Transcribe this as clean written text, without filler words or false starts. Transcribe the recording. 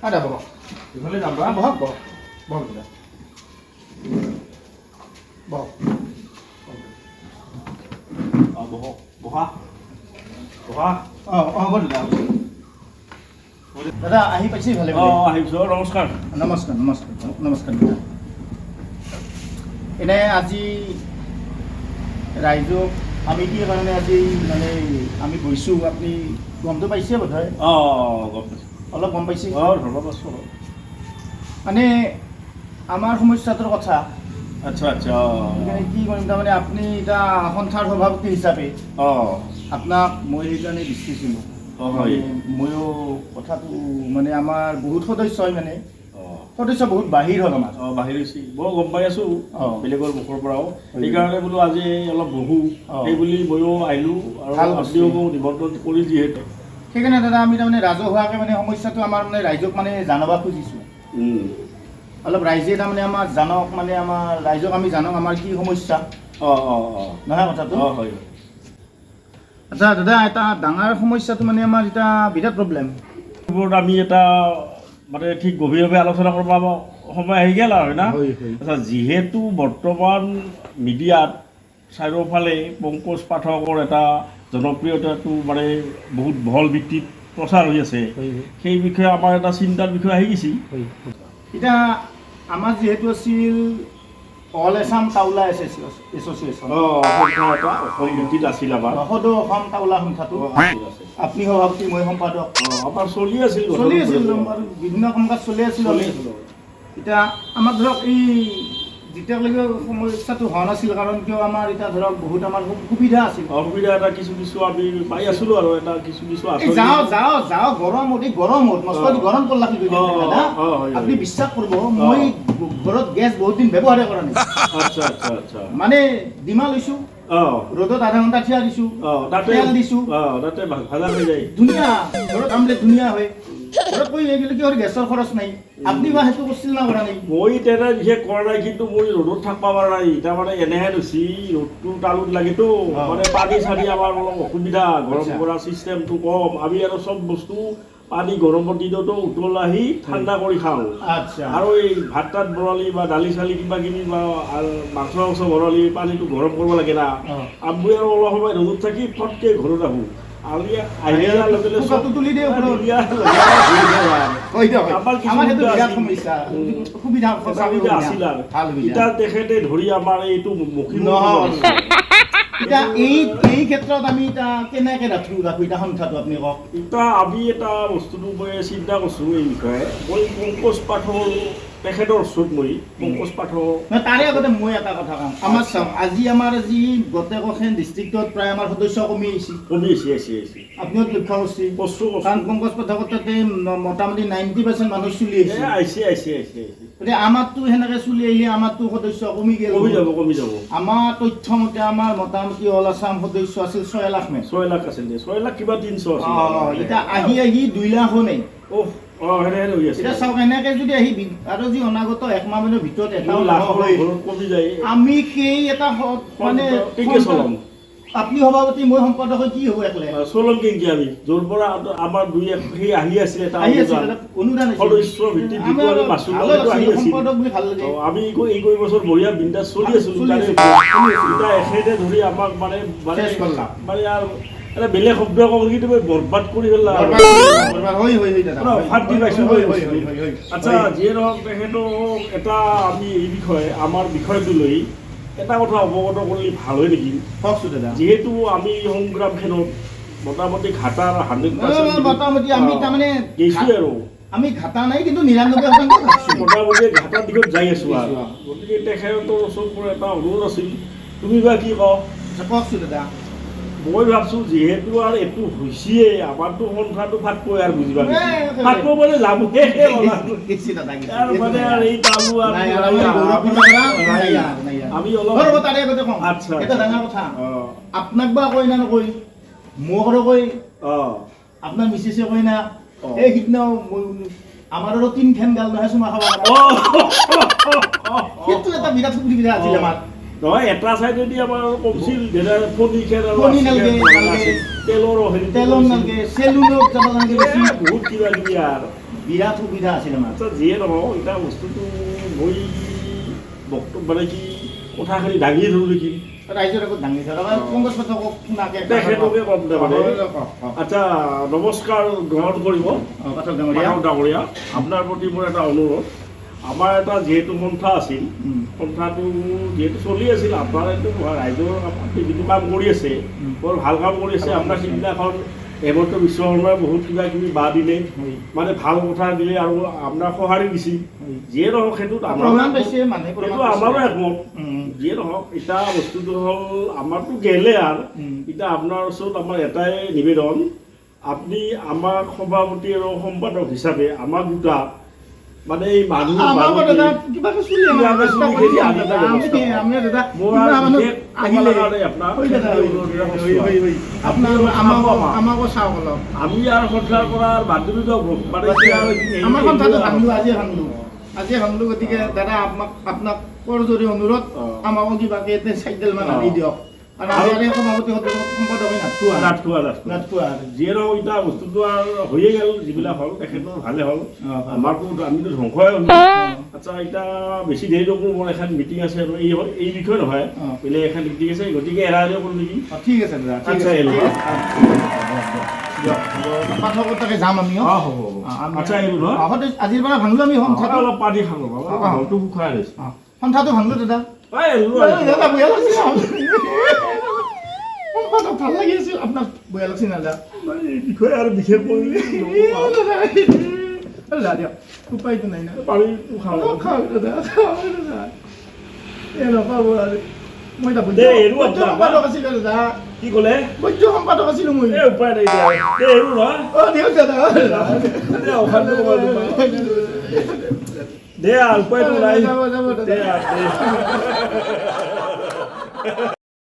আদা বহক ইফালে যাম বহক বহক বহক দাদা বহক বহক বহা বহা হ'ব দাদা দাদা আহি পাইছে ভালে আহিছোঁ নমস্কাৰ নমস্কাৰ নমস্কাৰ নমস্কাৰ দাদা এনে আজি ৰাইজক আমি কি কাৰণে আজি মানে আমি গৈছোঁ আপুনি গমটো পাইছে বোধহয় গম পাইছোঁ অলপ গম পাইছে ধৰিব পাইছোঁ মানে আমাৰ সমস্যাটোৰ কথা আচ্ছা আচ্ছা সেইকাৰণে কি কৰিম তাৰমানে আপুনি এতিয়া সন্থাৰ সভাপতি হিচাপে আপোনাক মই সেইকাৰণে বিচাৰিছিলোঁ হয় ময়ো কথাটো মানে আমাৰ বহুত সদস্যই মানে সদস্য বহুত বাহিৰ হ'ল আমাৰ বাহিৰ হৈছে মই গম পাই আছোঁ বেলেগৰ মুখৰ পৰাও সেইকাৰণে বোলো আজি অলপ বহোঁ সেই বুলি ময়ো আহিলোঁ আৰু আপুনিও মোক নিমন্ত্ৰণ কৰি যিহেতু সেইকাৰণে দাদা আমি তাৰমানে ৰাজহুৱাকৈ মানে সমস্যাটো আমাৰ মানে ৰাইজক মানে জনাব খুজিছোঁ অলপ ৰাইজে তাৰমানে আমাৰ জানক মানে আমাৰ ৰাইজক আমি জানক আমাৰ কি সমস্যা নহয় কথাটো হয় আচ্ছা দাদা এটা ডাঙৰ সমস্যাটো মানে আমাৰ এতিয়া বিৰাট প্ৰব্লেম ওপৰত আমি এটা মানে ঠিক গভীৰভাৱে আলোচনা কৰিব সময় আহি গ'ল আৰু না আচ্ছা যিহেতু বৰ্তমান মিডিয়াত চাৰিওফালে পংকজ পাঠকৰ এটা জনপ্ৰিয়তাটো মানে বহুত বহল ভিত্তিত প্ৰচাৰ হৈ আছে সেই বিষয়ে আমাৰ এটা চিন্তাৰ বিষয় আহি গৈছে এতিয়া আমাৰ যিহেতু আছিল অল আছাম টাউলা এছ'চিয়েশ্যন ভিত্তিত আছিল আমাৰ সদৌ অসম টাউলা সন্থাটো আপুনি সভাপতি মই সম্পাদক আমাৰ চলি আছিল বিভিন্ন কামকাজ চলি আছিল এতিয়া আমাৰ ধৰক এই যেতিয়ালৈকে সমস্যাটো হোৱা নাছিল কাৰণ কিয় আমাৰ এতিয়া ধৰক বহুত আমাৰ সুবিধা আছিল সুবিধা এটা কিছু আমি পাই আছিলোঁ আৰু এটা কিছু যাওঁ গৰম অধিক গৰম মস্ত গৰম কৰলা কি দাদা আপুনি বিশ্বাস কৰিব মই ঘৰত গেছ বহুত দিন ব্যৱহাৰে কৰা নাই মানে ডিমা লৈছোঁ ৰ'দত আধা ঘণ্টা থিয়া দিছোঁ তেল দিছোঁ ধুনীয়া ঘৰত আমলেট ধুনীয়া হয় ঘৰত কৈ এইবিলাক কি গেছৰ খৰচ নাই আপুনি বা সেইটো কৰিছিল না কৰা নাই মই তেনে বিশেষ কৰা নাই কিন্তু মই ৰ'দত থাকিব পৰা নাই তাৰমানে এনেহে লৈছি ৰ'দটো তালুত লাগেতো মানে পানী চানী আমাৰ অলপ অসুবিধা গৰম কৰা চিষ্টেমটো কম আমি আৰু চব বস্তু পানী গৰমৰ দিনতো উতলাহি ঠাণ্ডা কৰি খাওঁ আৰু এই ভাত তাত বনালি বা দালি চালি কিবা কিবি বা মাংস বনালি পানীটো গৰম কৰিব লাগে না আমি আৰু অলপ সময় ৰ'দত থাকি ফটকৈ ঘৰত আহোঁ তেখেতে ধৰি আমাৰ এইটো এই ক্ষেত্ৰত আমি এতিয়া কেনেকৈ ৰাখোঁ এতিয়া সন্থাটো আপুনি কওক এতিয়া আমি এটা বস্তুটো মই চিন্তা কৰিছোঁ এই বিষয়ে মই পংকজ পাঠক তেখেতৰ ওচৰত মই পংকজ পাঠক তাৰে আগতে মই এটা কথা কওঁ আমাৰ চাওক আজি গোটেইখন ডিষ্ট্ৰিক্টত প্ৰায় আমাৰ সদস্য কমি আহিছে আপুনিও লক্ষ্য কৰিছে কাৰণ পংকজ পাঠকৰ তাতে মোটামুটি 90% মানুহ চলি আহিছে গতিকে আমাৰতো সেনেকৈ চলি আহিলে আমাৰতো সদস্য কমি যাব আমাৰ তথ্য মতে আমাৰ মোটামুটি অল আছাম সদস্য আছিল 6 লাখ মান 6 লাখ আছিল 6 লাখ কিবা 300 আছিল এতিয়া আহি 2 লাখো নাই এতিয়া চাওক এনেকৈ যদি আহি আৰু যি অনাগত একমাহ মানৰ ভিতৰত এটা কমি যায় আমি সেই এটা মানে আপুনি সভাপতি মই সম্পাদক কি হ'ব একলে চলম কেংকি আমি য'ৰ পৰা আমাৰ দুই সেই আহি আছিলে অনুদান সম্পাদক বুলি ভাল লাগে আমি এই বছৰ বঢ়িয়া বিন্দাছ চলি আছিলোঁ এখেতে ধৰি আমাক মানে আৰু এটা বেলেগ শব্দ ক'ব কিন্তু বৰবাদ কৰি পেলাম আচ্ছা যিয়ে নহওক তেখেতক এটা আমি এই বিষয়ে আমাৰ বিষয়টো লৈ এটা কথা অৱগত কৰিলে ভাল হয় নেকি যিহেতু আমি সংগ্ৰামখনত মোটামুটি ঘাটাৰ 100% মোটামুটি আমি তাৰমানে গৈছোঁ আৰু আমি ঘাটা নাই কিন্তু 99% মোটামুটি ঘাটাৰ দিশত যাই আছোঁ আৰু গতিকে তেখেতৰ ওচৰৰ পৰা এটা অনুৰোধ আছিল তুমি বা কি কওকচোন দাদা মই ভাবছোঁ যিহেতু আৰু এইটো হৈছিয়ে আমাৰতো সংখ্যাটো ফাটবই আৰু বুজিবা ফাটব মানে যাবহে মানে আৰু এই তালু আমি অলপ তাৰে আগতে কওঁ এটা ডাঙৰ কথা আপোনাক বা কয় না নকয় মোক আৰু কয় আপোনাৰ মিছেছে কয় না এই সিদিনা আমাৰ আৰু 3 ফেন গাল নহয় চুমা খাব সেইটো এটা বিৰাট সুবিধা আছিল আমাৰ নহয় এটা চাইডেদি আমাৰ কমছিল যেনে ফণি খেল আৰু ফণি নালগে, আছিল, নালগে। তেলৰ হেৰি তেলৰ নালগে চেলুনত যাব লাগে বেছি বহুত কিবা কিবি আৰু বিৰাট সুবিধা আছিল আমাৰ আচ্ছা যিয়ে নহওক এতিয়া বস্তুটো মই বক্তব্য মানে কি কথাখিনি দাঙি ধৰোঁ নেকি ৰাইজৰ আগত দাঙি ধৰা পংকজ পাঠকক শুনাকে তেখেতকে কম দে মানে আচ্ছা নমস্কাৰ গ্ৰহণ কৰিব পাঠক পাঠক ডাঙৰীয়া আপোনাৰ প্ৰতি মোৰ এটা অনুৰোধ আমাৰ এটা যিহেতু সন্থা আছিল সন্থাটো যিহেতু চলি আছিল আপোনাৰ এইটো ৰাইজৰ আপুনি যিটো কাম কৰি আছে বৰ ভাল কাম কৰি আছে আপোনাৰ সিদিনাখন হেমন্ত বিশ্ব শৰ্মাই বহুত কিবা কিবি বাহ দিলে মানে ভাল কথা দিলে আৰু আপোনাৰ সঁহাৰি দিছিল যিয়ে নহওক সেইটোত সেইটো আমাৰো একমত যিয়ে নহওক এতিয়া বস্তুটো হ'ল আমাৰতো গেলে আৰু এতিয়া আপোনাৰ ওচৰত আমাৰ এটাই নিবেদন আপুনি আমাক সভাপতি আৰু সম্পাদক হিচাপে আমাক দুটা মানে এই মানুহ আমি আৰু সন্থাৰ পৰা বান্ধৱী আজি ভাঙলো গতিকে দাদা আপোনাক কৰজোৰে অনুৰোধ আমাকো কিবাকে চাইকেল মান আনি দিয়ক যিয়ে নহওক এতিয়া বস্তুটো আৰু হৈয়ে গ'ল যিবিলাক হ'ল তেখেতৰ ভালে হ'ল আমাৰতো আমিতো ধ্বংসই হ'লো আচ্ছা এতিয়া বেছি দেৰি নকৰোঁ মোৰ এখন মিটিং আছে আৰু এই বিষয়ে নহয় বেলেগ এখন মিটিং আছে গতিকে এৰাই কৰোঁ নেকি ঠিক আছে দাদা আচ্ছা পাঠকৰ তাকে যাম আমি হ'ব আচ্ছা এইবোৰ নহয় আজিৰ পৰা ভাঙলো আমি সন্থাটো অলপ পানী খালোঁ ঘৰটো শুকাই লৈছোঁ সন্থাটো ভাঙলো দাদা ভাল লাগি আছিল আপোনাক বেয়া লাগছিল না বিষয়ে আৰু বিশেষ কৰিলে দিয়ক উপায়টো নাই না পানীটো খাওঁ নাপাব আৰু মই সম্পাদক আছিলো দাদা কি ক'লে বৈদ্য সম্পাদক আছিলো মই উপায় নাই এৰো নহয় দিয়ক দাদা দে উপায়টো নাই যাব